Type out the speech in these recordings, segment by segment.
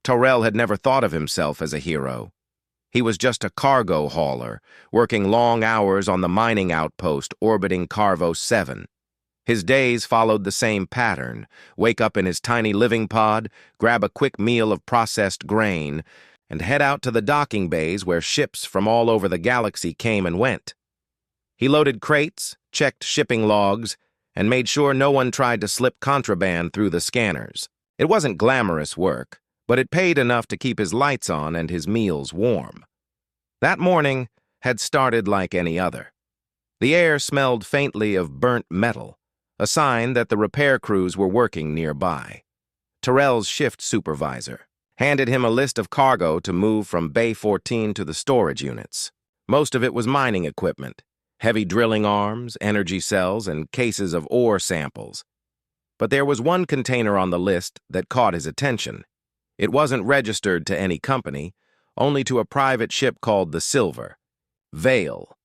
Tyrell had never thought of himself as a hero. He was just a cargo hauler, working long hours on the mining outpost orbiting Carvo 7. His days followed the same pattern: wake up in his tiny living pod, grab a quick meal of processed grain, and head out to the docking bays where ships from all over the galaxy came and went. He loaded crates, checked shipping logs, and made sure no one tried to slip contraband through the scanners. It wasn't glamorous work, but it paid enough to keep his lights on and his meals warm. That morning had started like any other. The air smelled faintly of burnt metal, a sign that the repair crews were working nearby. Tyrell's shift supervisor handed him a list of cargo to move from Bay 14 to the storage units. Most of it was mining equipment: heavy drilling arms, energy cells, and cases of ore samples. But there was one container on the list that caught his attention. It wasn't registered to any company, only to a private ship called the Silver Veil.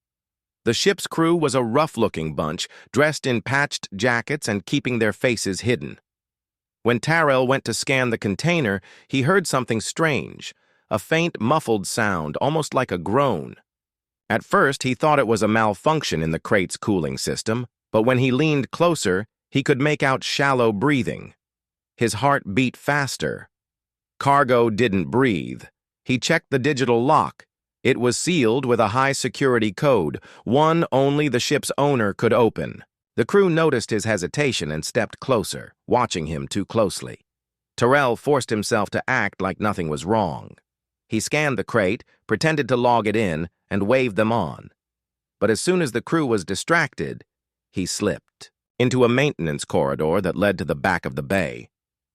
The ship's crew was a rough-looking bunch, dressed in patched jackets and keeping their faces hidden. When Tyrell went to scan the container, he heard something strange, a faint, muffled sound, almost like a groan. At first, he thought it was a malfunction in the crate's cooling system, but when he leaned closer, he could make out shallow breathing. His heart beat faster. Cargo didn't breathe. He checked the digital lock. It was sealed with a high-security code, one only the ship's owner could open. The crew noticed his hesitation and stepped closer, watching him too closely. Tyrell forced himself to act like nothing was wrong. He scanned the crate, pretended to log it in, and waved them on. But as soon as the crew was distracted, he slipped into a maintenance corridor that led to the back of the bay.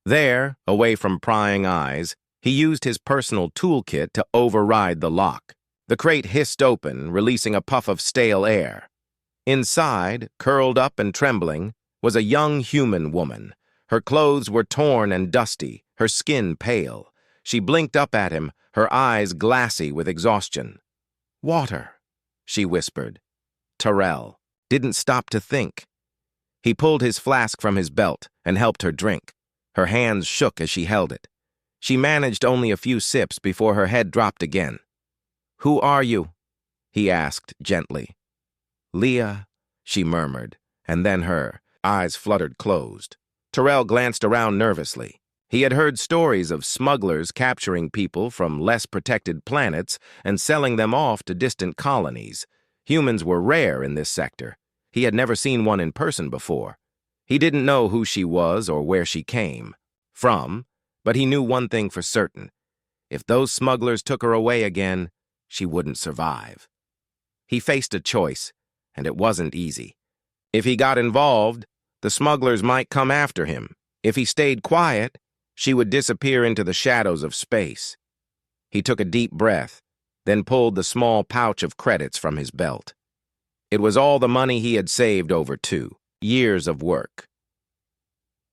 There, away from prying eyes, he used his personal toolkit to override the lock. The crate hissed open, releasing a puff of stale air. Inside, curled up and trembling, was a young human woman. Her clothes were torn and dusty, her skin pale. She blinked up at him, her eyes glassy with exhaustion. "Water," she whispered. Tyrell didn't stop to think. He pulled his flask from his belt and helped her drink. Her hands shook as she held it. She managed only a few sips before her head dropped again. "Who are you?" he asked gently. "Leah," she murmured, and then her eyes fluttered closed. Tyrell glanced around nervously. He had heard stories of smugglers capturing people from less protected planets and selling them off to distant colonies. Humans were rare in this sector. He had never seen one in person before. He didn't know who she was or where she came from, but he knew one thing for certain: if those smugglers took her away again, she wouldn't survive. He faced a choice, and it wasn't easy. If he got involved, the smugglers might come after him. If he stayed quiet, she would disappear into the shadows of space. He took a deep breath, then pulled the small pouch of credits from his belt. It was all the money he had saved over 2 years of work.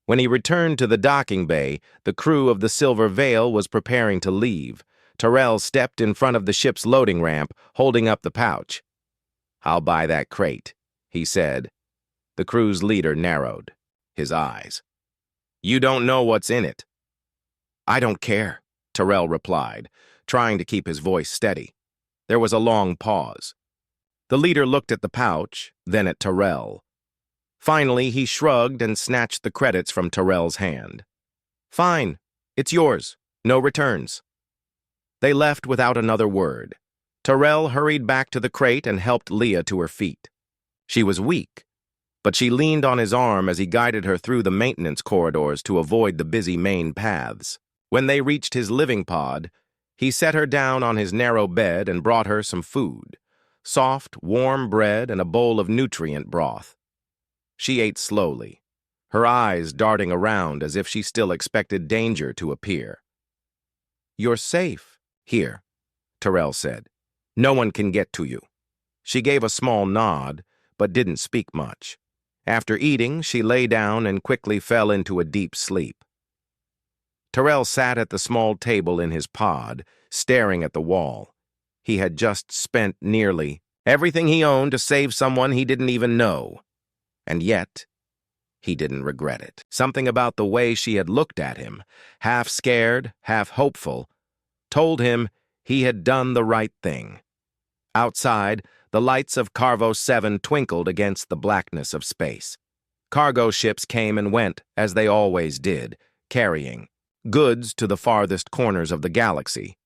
When he returned to the docking bay, the crew of the Silver Veil was preparing to leave. Tyrell stepped in front of the ship's loading ramp, holding up the pouch. "I'll buy that crate," he said. The crew's leader narrowed his eyes. "You don't know what's in it." "I don't care," Tyrell replied, trying to keep his voice steady. There was a long pause. The leader looked at the pouch, then at Tyrell. Finally, he shrugged and snatched the credits from Tyrell's hand. "Fine, it's yours. No returns." They left without another word. Tyrell hurried back to the crate and helped Leah to her feet. She was weak, but she leaned on his arm as he guided her through the maintenance corridors to avoid the busy main paths. When they reached his living pod, he set her down on his narrow bed and brought her some food: soft, warm bread and a bowl of nutrient broth. She ate slowly, her eyes darting around as if she still expected danger to appear. "You're safe here," Tyrell said. "No one can get to you." She gave a small nod, but didn't speak much. After eating, she lay down and quickly fell into a deep sleep. Tyrell sat at the small table in his pod, staring at the wall. He had just spent nearly everything he owned to save someone he didn't even know. And yet, He didn't regret it. Something about the way she had looked at him, half scared, half hopeful, told him he had done the right thing. Outside, the lights of Carvo 7 twinkled against the blackness of space. Cargo ships came and went, as they always did, carrying goods to the farthest corners of the galaxy.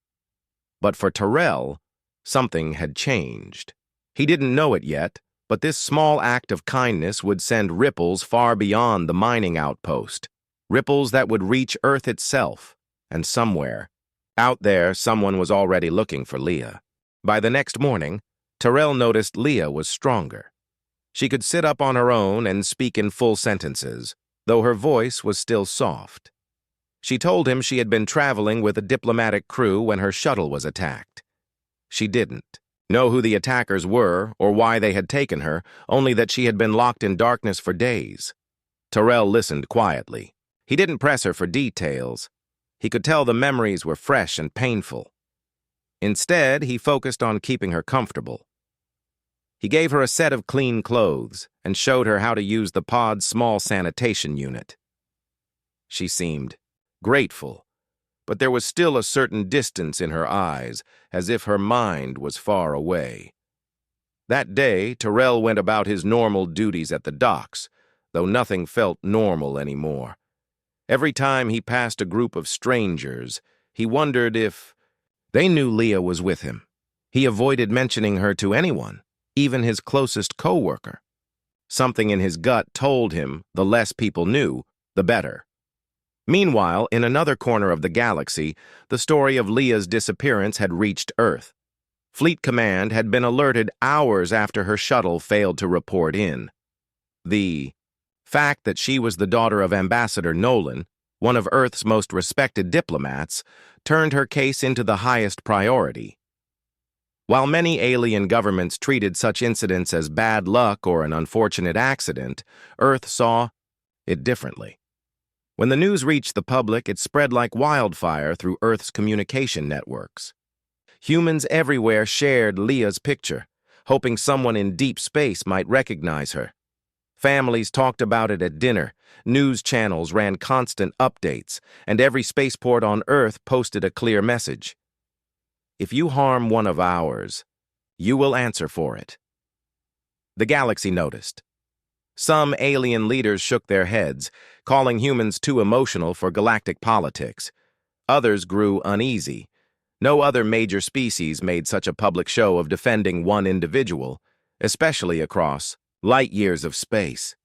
But for Tyrell, something had changed. He didn't know it yet, but this small act of kindness would send ripples far beyond the mining outpost, ripples that would reach Earth itself, and somewhere, out there, someone was already looking for Leah. By the next morning, Tyrell noticed Leah was stronger. She could sit up on her own and speak in full sentences, though her voice was still soft. She told him she had been traveling with a diplomatic crew when her shuttle was attacked. She didn't know who the attackers were or why they had taken her, only that she had been locked in darkness for days. Tyrell listened quietly. He didn't press her for details. He could tell the memories were fresh and painful. Instead, he focused on keeping her comfortable. He gave her a set of clean clothes and showed her how to use the pod's small sanitation unit. She seemed grateful, but there was still a certain distance in her eyes, as if her mind was far away. That day, Tyrell went about his normal duties at the docks, though nothing felt normal anymore. Every time he passed a group of strangers, he wondered if they knew Leah was with him. He avoided mentioning her to anyone, even his closest co-worker. Something in his gut told him the less people knew, the better. Meanwhile, in another corner of the galaxy, the story of Leah's disappearance had reached Earth. Fleet Command had been alerted hours after her shuttle failed to report in. The fact that she was the daughter of Ambassador Nolan, one of Earth's most respected diplomats, turned her case into the highest priority. While many alien governments treated such incidents as bad luck or an unfortunate accident, Earth saw it differently. When the news reached the public, it spread like wildfire through Earth's communication networks. Humans everywhere shared Leah's picture, hoping someone in deep space might recognize her. Families talked about it at dinner, news channels ran constant updates, and every spaceport on Earth posted a clear message. If you harm one of ours, you will answer for it. The galaxy noticed. Some alien leaders shook their heads, calling humans too emotional for galactic politics. Others grew uneasy. No other major species made such a public show of defending one individual, especially across light years of space.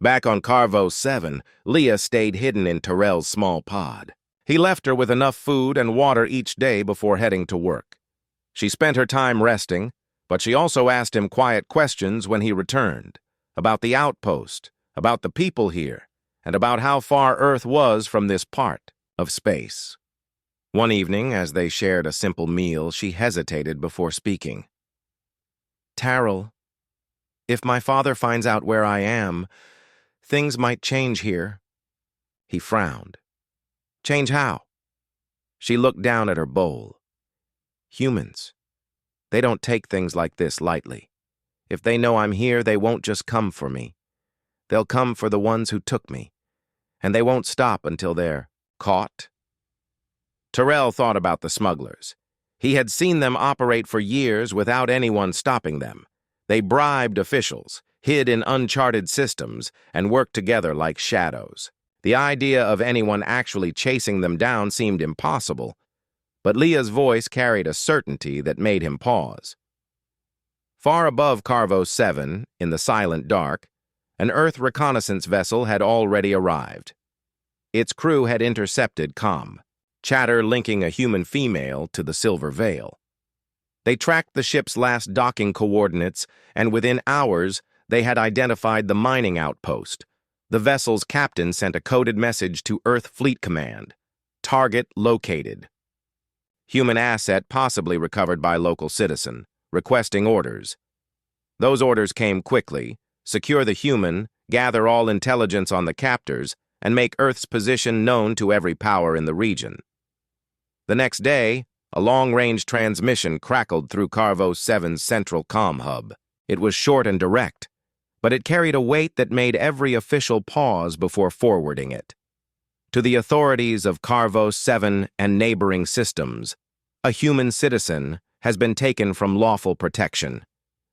Back on Carvo 7, Leah stayed hidden in Tyrell's small pod. He left her with enough food and water each day before heading to work. She spent her time resting, but she also asked him quiet questions when he returned, about the outpost, about the people here, and about how far Earth was from this part of space. One evening, as they shared a simple meal, she hesitated before speaking. "Tyrell, if my father finds out where I am, things might change here." He frowned. "Change how?" She looked down at her bowl. "Humans. They don't take things like this lightly. If they know I'm here, they won't just come for me. They'll come for the ones who took me, and they won't stop until they're caught." Tyrell thought about the smugglers. He had seen them operate for years without anyone stopping them. They bribed officials, hid in uncharted systems, and worked together like shadows. The idea of anyone actually chasing them down seemed impossible, but Leah's voice carried a certainty that made him pause. Far above Carvo 7, in the silent dark, an Earth reconnaissance vessel had already arrived. Its crew had intercepted comm, chatter linking a human female to the Silver Veil. They tracked the ship's last docking coordinates, and within hours, they had identified the mining outpost. The vessel's captain sent a coded message to Earth Fleet Command. Target located. Human asset possibly recovered by local citizen, requesting orders. Those orders came quickly: secure the human, gather all intelligence on the captors, and make Earth's position known to every power in the region. The next day, a long-range transmission crackled through Carvo 7's central comm hub. It was short and direct. but it carried a weight that made every official pause before forwarding it. To the authorities of Carvo 7 and neighboring systems, a human citizen has been taken from lawful protection.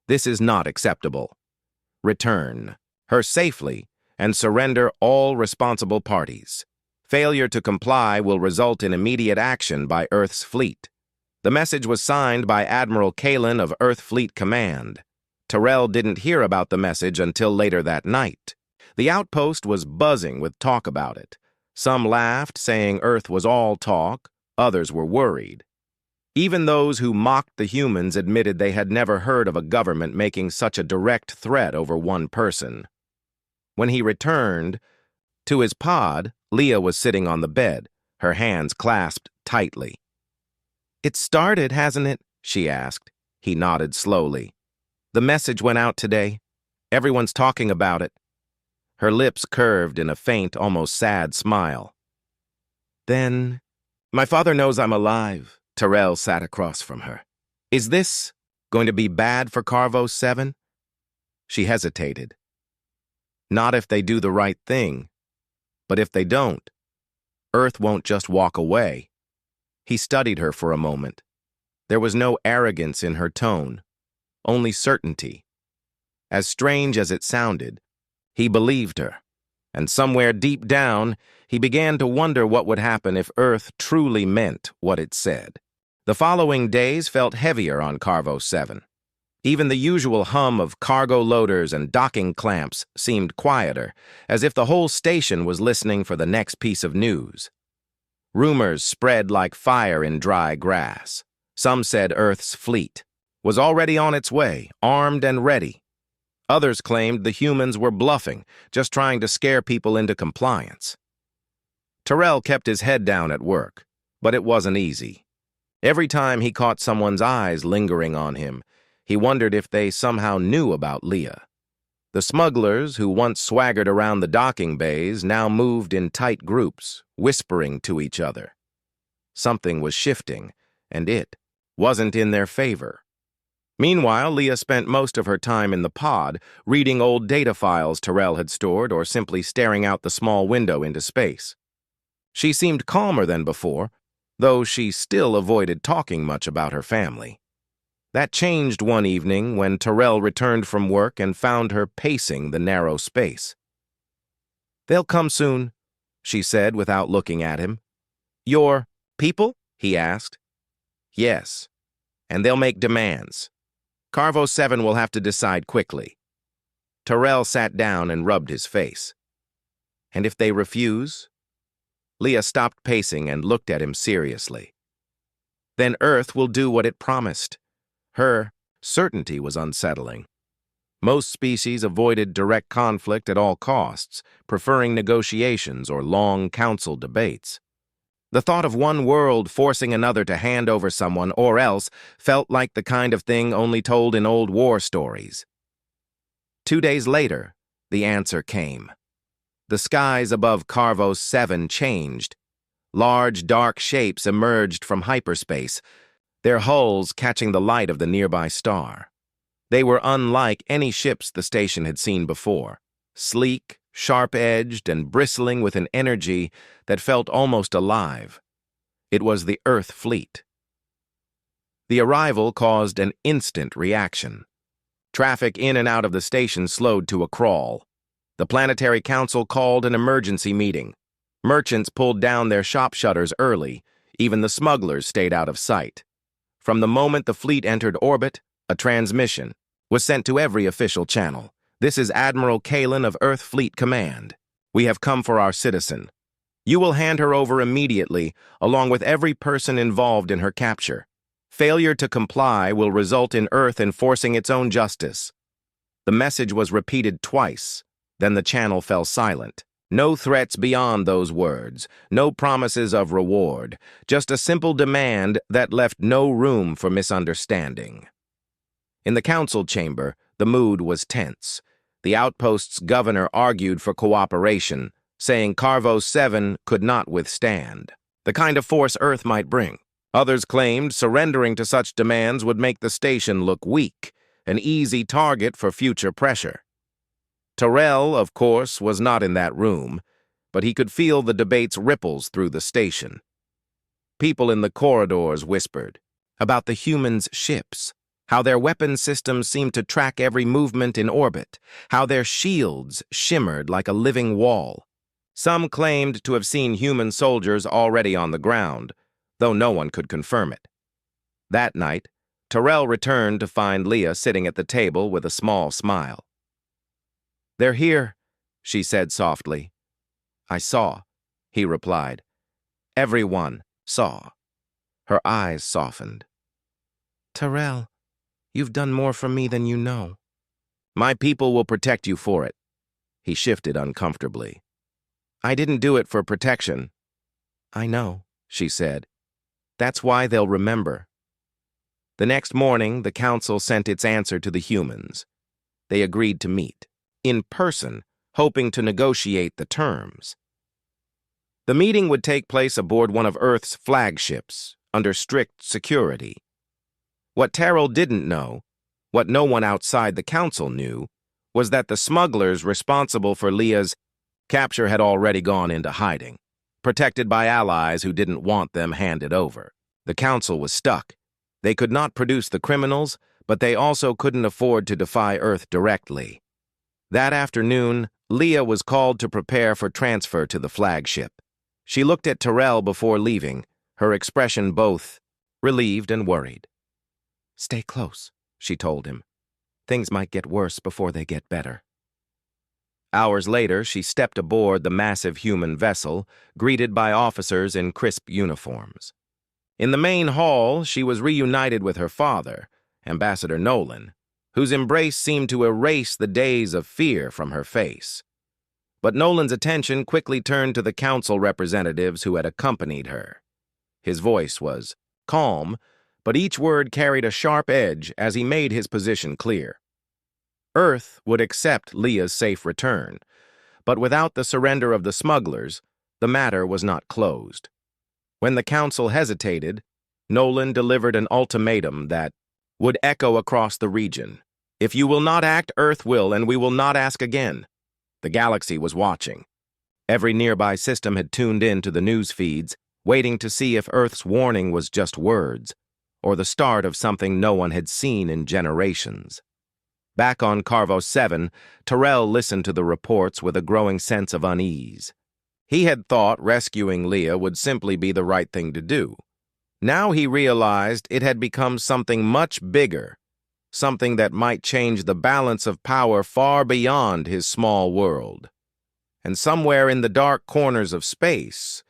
This is not acceptable. Return her safely and surrender all responsible parties. Failure to comply will result in immediate action by Earth's fleet. The message was signed by Admiral Kalin of Earth Fleet Command. Tyrell didn't hear about the message until later that night. The outpost was buzzing with talk about it. Some laughed, saying Earth was all talk. Others were worried. Even those who mocked the humans admitted they had never heard of a government making such a direct threat over one person. When he returned to his pod, Leah was sitting on the bed, her hands clasped tightly. "It started, hasn't it?" she asked. He nodded slowly. "The message went out today. Everyone's talking about it." Her lips curved in a faint, almost sad smile. "Then, my father knows I'm alive." Tyrell sat across from her. "Is this going to be bad for Carvo 7? She hesitated. "Not if they do the right thing. But if they don't, Earth won't just walk away." He studied her for a moment. There was no arrogance in her tone, only certainty. As strange as it sounded, he believed her, and somewhere deep down, he began to wonder what would happen if Earth truly meant what it said. The following days felt heavier on Carvo 7. Even the usual hum of cargo loaders and docking clamps seemed quieter, as if the whole station was listening for the next piece of news. Rumors spread like fire in dry grass. Some said Earth's fleet was already on its way, armed and ready. Others claimed the humans were bluffing, just trying to scare people into compliance. Tyrell kept his head down at work, but it wasn't easy. Every time he caught someone's eyes lingering on him, he wondered if they somehow knew about Leah. The smugglers who once swaggered around the docking bays now moved in tight groups, whispering to each other. Something was shifting, and it wasn't in their favor. Meanwhile, Leah spent most of her time in the pod, reading old data files Tyrell had stored or simply staring out the small window into space. She seemed calmer than before, though she still avoided talking much about her family. That changed one evening when Tyrell returned from work and found her pacing the narrow space. "They'll come soon," she said without looking at him. "Your people?" he asked. "Yes, and they'll make demands. Carvo 7 will have to decide quickly." Tyrell sat down and rubbed his face. "And if they refuse?" Leah stopped pacing and looked at him seriously. "Then Earth will do what it promised." Her certainty was unsettling. Most species avoided direct conflict at all costs, preferring negotiations or long council debates. The thought of one world forcing another to hand over someone or else felt like the kind of thing only told in old war stories. 2 days later, the answer came. The skies above Carvo 7 changed. Large, dark shapes emerged from hyperspace, their hulls catching the light of the nearby star. They were unlike any ships the station had seen before, sleek, sharp-edged, and bristling with an energy that felt almost alive. It was the Earth fleet. The arrival caused an instant reaction. Traffic in and out of the station slowed to a crawl. The Planetary Council called an emergency meeting. Merchants pulled down their shop shutters early. Even the smugglers stayed out of sight. From the moment the fleet entered orbit, a transmission was sent to every official channel. "This is Admiral Kalin of Earth Fleet Command. We have come for our citizen. You will hand her over immediately, along with every person involved in her capture. Failure to comply will result in Earth enforcing its own justice." The message was repeated twice, then the channel fell silent. No threats beyond those words, no promises of reward, just a simple demand that left no room for misunderstanding. In the council chamber, the mood was tense. The outpost's governor argued for cooperation, saying Carvo 7 could not withstand the kind of force Earth might bring. Others claimed surrendering to such demands would make the station look weak, an easy target for future pressure. Terrell, of course, was not in that room, but he could feel the debate's ripples through the station. People in the corridors whispered about the humans' ships, how their weapon systems seemed to track every movement in orbit, how their shields shimmered like a living wall. Some claimed to have seen human soldiers already on the ground, though no one could confirm it. That night, Terrell returned to find Leah sitting at the table with a small smile. "They're here," she said softly. "I saw," he replied. "Everyone saw." Her eyes softened. "Terrell, you've done more for me than you know." "My people will protect you for it." He shifted uncomfortably. "I didn't do it for protection." "I know," she said. "That's why they'll remember." The next morning, the council sent its answer to the humans. They agreed to meet, in person, hoping to negotiate the terms. The meeting would take place aboard one of Earth's flagships, under strict security. What Terrell didn't know, what no one outside the council knew, was that the smugglers responsible for Leah's capture had already gone into hiding, protected by allies who didn't want them handed over. The council was stuck. They could not produce the criminals, but they also couldn't afford to defy Earth directly. That afternoon, Leah was called to prepare for transfer to the flagship. She looked at Terrell before leaving, her expression both relieved and worried. "Stay close," she told him. "Things might get worse before they get better." Hours later, she stepped aboard the massive human vessel, greeted by officers in crisp uniforms. In the main hall, she was reunited with her father, Ambassador Nolan, whose embrace seemed to erase the days of fear from her face. But Nolan's attention quickly turned to the council representatives who had accompanied her. His voice was calm, but each word carried a sharp edge as he made his position clear. Earth would accept Leah's safe return, but without the surrender of the smugglers, the matter was not closed. When the council hesitated, Nolan delivered an ultimatum that would echo across the region. "If you will not act, Earth will, and we will not ask again." The galaxy was watching. Every nearby system had tuned in to the news feeds, waiting to see if Earth's warning was just words, or the start of something no one had seen in generations. Back on Carvo 7, Terrell listened to the reports with a growing sense of unease. He had thought rescuing Leah would simply be the right thing to do. Now he realized it had become something much bigger, something that might change the balance of power far beyond his small world. And somewhere in the dark corners of space,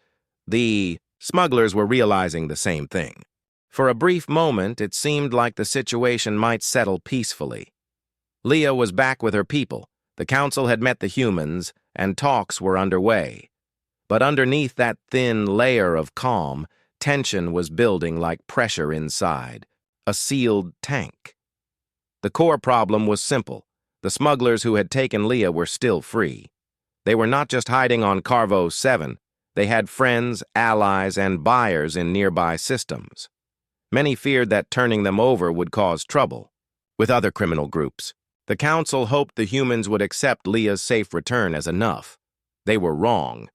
the smugglers were realizing the same thing. For a brief moment, it seemed like the situation might settle peacefully. Leah was back with her people, the council had met the humans, and talks were underway. But underneath that thin layer of calm, tension was building like pressure inside, a sealed tank. The core problem was simple. The smugglers who had taken Leah were still free. They were not just hiding on Carvo 7, they had friends, allies, and buyers in nearby systems. Many feared that turning them over would cause trouble with other criminal groups. The council hoped the humans would accept Leah's safe return as enough. They were wrong.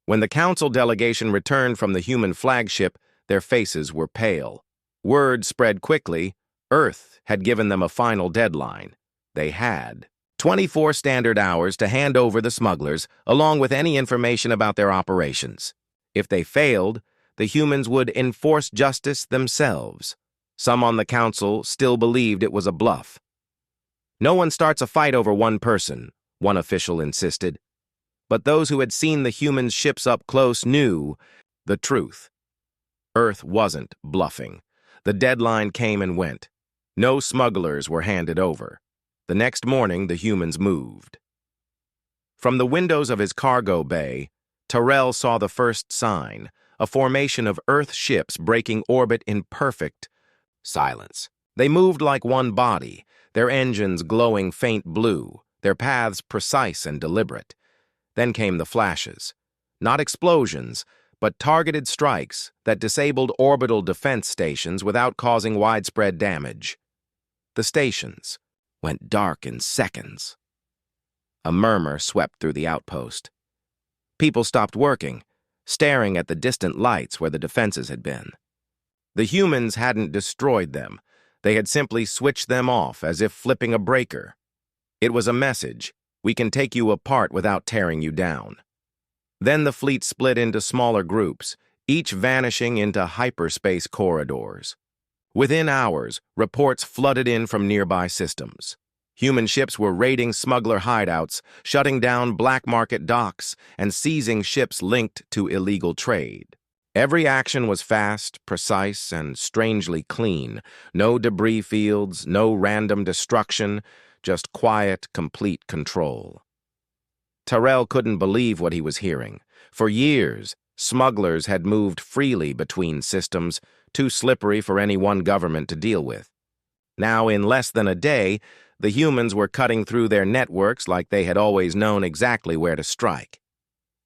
When the council delegation returned from the human flagship, their faces were pale. Word spread quickly. Earth had given them a final deadline. They had 24 standard hours to hand over the smugglers, along with any information about their operations. If they failed, the humans would enforce justice themselves. Some on the council still believed it was a bluff. "No one starts a fight over one person," one official insisted. But those who had seen the humans' ships up close knew the truth. Earth wasn't bluffing. The deadline came and went. No smugglers were handed over. The next morning, the humans moved. From the windows of his cargo bay, Terrell saw the first sign, a formation of Earth ships breaking orbit in perfect silence. They moved like one body, their engines glowing faint blue, their paths precise and deliberate. Then came the flashes. Not explosions, but targeted strikes that disabled orbital defense stations without causing widespread damage. The stations went dark in seconds. A murmur swept through the outpost. People stopped working, staring at the distant lights where the defenses had been. The humans hadn't destroyed them. They had simply switched them off as if flipping a breaker. It was a message: we can take you apart without tearing you down. Then the fleet split into smaller groups, each vanishing into hyperspace corridors. Within hours, reports flooded in from nearby systems. Human ships were raiding smuggler hideouts, shutting down black market docks, and seizing ships linked to illegal trade. Every action was fast, precise, and strangely clean. No debris fields, no random destruction, just quiet, complete control. Tyrell couldn't believe what he was hearing. For years, smugglers had moved freely between systems, too slippery for any one government to deal with. Now, in less than a day, the humans were cutting through their networks like they had always known exactly where to strike.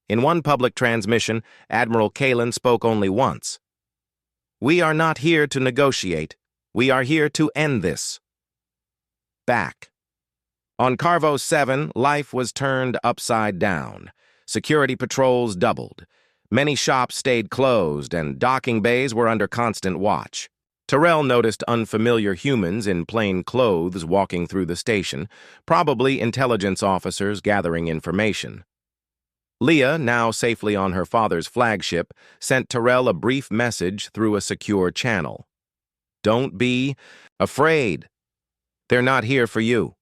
In one public transmission, Admiral Kalen spoke only once. "We are not here to negotiate. We are here to end this." Back. On Carvo 7, life was turned upside down. Security patrols doubled. Many shops stayed closed, and docking bays were under constant watch. Tyrell noticed unfamiliar humans in plain clothes walking through the station, probably intelligence officers gathering information. Leah, now safely on her father's flagship, sent Tyrell a brief message through a secure channel. "Don't be afraid. They're not here for you."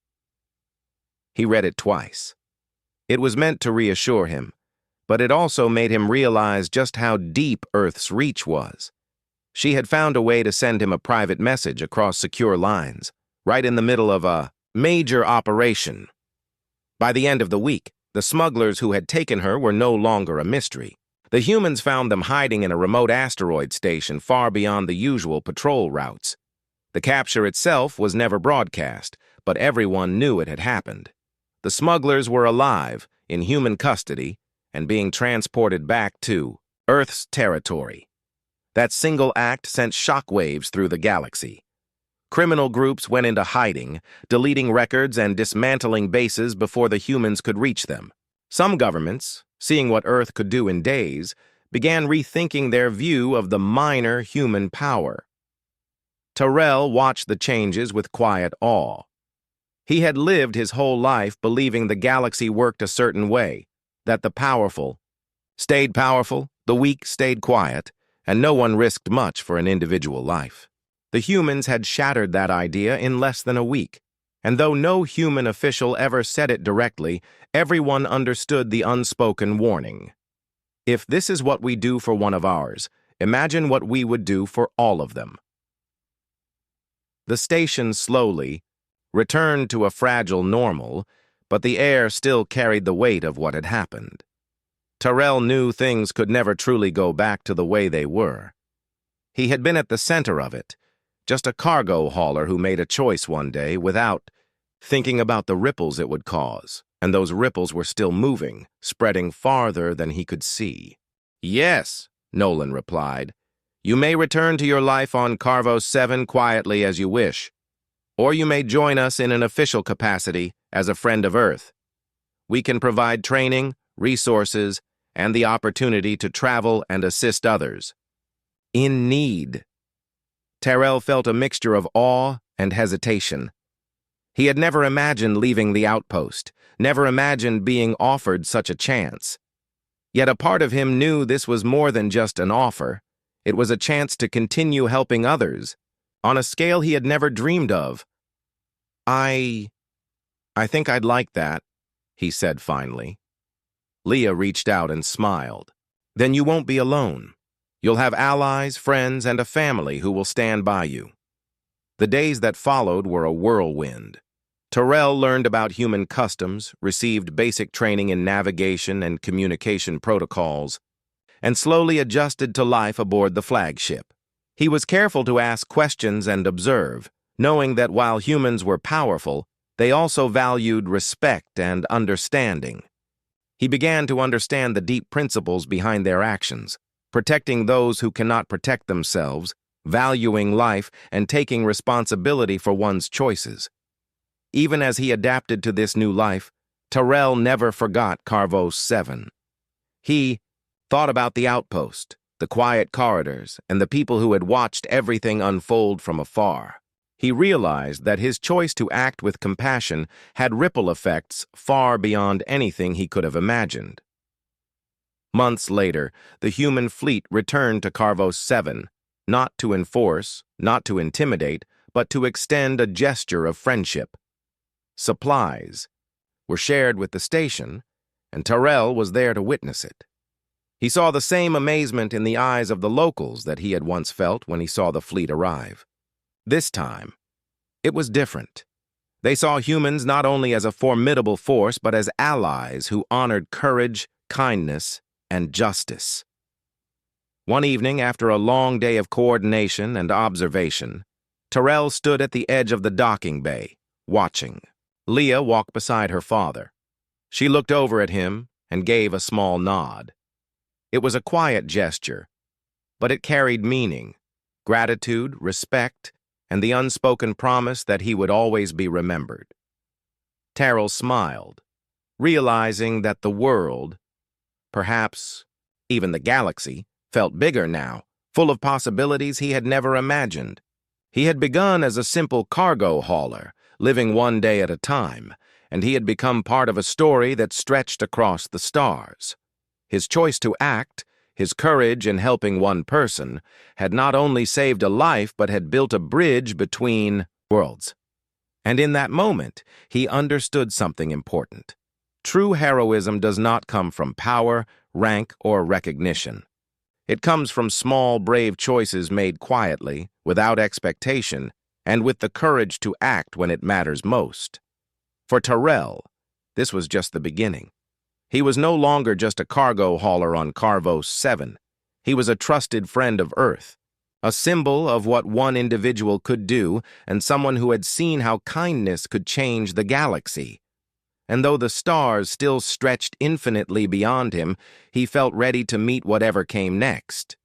He read it twice. It was meant to reassure him, but it also made him realize just how deep Earth's reach was. She had found a way to send him a private message across secure lines, right in the middle of a major operation. By the end of the week, the smugglers who had taken her were no longer a mystery. The humans found them hiding in a remote asteroid station far beyond the usual patrol routes. The capture itself was never broadcast, but everyone knew it had happened. The smugglers were alive, in human custody, and being transported back to Earth's territory. That single act sent shockwaves through the galaxy. Criminal groups went into hiding, deleting records and dismantling bases before the humans could reach them. Some governments, seeing what Earth could do in days, began rethinking their view of the minor human power. Tyrell watched the changes with quiet awe. He had lived his whole life believing the galaxy worked a certain way, that the powerful stayed powerful, the weak stayed quiet, and no one risked much for an individual life. The humans had shattered that idea in less than a week, and though no human official ever said it directly, everyone understood the unspoken warning. If this is what we do for one of ours, imagine what we would do for all of them. The station slowly returned to a fragile normal, but the air still carried the weight of what had happened. Tyrell knew things could never truly go back to the way they were. He had been at the center of it, just a cargo hauler who made a choice one day without thinking about the ripples it would cause, and those ripples were still moving, spreading farther than he could see. "Yes," Nolan replied. "You may return to your life on Carvo 7 quietly as you wish, or you may join us in an official capacity as a friend of Earth. We can provide training, resources, and the opportunity to travel and assist others in need." Tyrell felt a mixture of awe and hesitation. He had never imagined leaving the outpost, never imagined being offered such a chance. Yet a part of him knew this was more than just an offer. It was a chance to continue helping others, on a scale he had never dreamed of. I think I'd like that," he said finally. Leah reached out and smiled. "Then you won't be alone. You'll have allies, friends, and a family who will stand by you." The days that followed were a whirlwind. Tyrell learned about human customs, received basic training in navigation and communication protocols, and slowly adjusted to life aboard the flagship. He was careful to ask questions and observe, knowing that while humans were powerful, they also valued respect and understanding. He began to understand the deep principles behind their actions, protecting those who cannot protect themselves, valuing life, and taking responsibility for one's choices. Even as he adapted to this new life, Terrell never forgot Carvos 7. He thought about the outpost, the quiet corridors, and the people who had watched everything unfold from afar. He realized that his choice to act with compassion had ripple effects far beyond anything he could have imagined. Months later, the human fleet returned to Carvos 7, not to enforce, not to intimidate, but to extend a gesture of friendship. Supplies were shared with the station, and Terrell was there to witness it. He saw the same amazement in the eyes of the locals that he had once felt when he saw the fleet arrive. This time, it was different. They saw humans not only as a formidable force, but as allies who honored courage, kindness, and justice. One evening, after a long day of coordination and observation, Terrell stood at the edge of the docking bay, watching. Leah walked beside her father. She looked over at him and gave a small nod. It was a quiet gesture, but it carried meaning, gratitude, respect, and the unspoken promise that he would always be remembered. Terrell smiled, realizing that the world, perhaps even the galaxy, felt bigger now, full of possibilities he had never imagined. He had begun as a simple cargo hauler, living one day at a time, and he had become part of a story that stretched across the stars. His choice to act, his courage in helping one person, had not only saved a life but had built a bridge between worlds. And in that moment, he understood something important. True heroism does not come from power, rank, or recognition. It comes from small, brave choices made quietly, without expectation, and with the courage to act when it matters most. For Terrell, this was just the beginning. He was no longer just a cargo hauler on Carvos 7. He was a trusted friend of Earth, a symbol of what one individual could do, and someone who had seen how kindness could change the galaxy. And though the stars still stretched infinitely beyond him, he felt ready to meet whatever came next.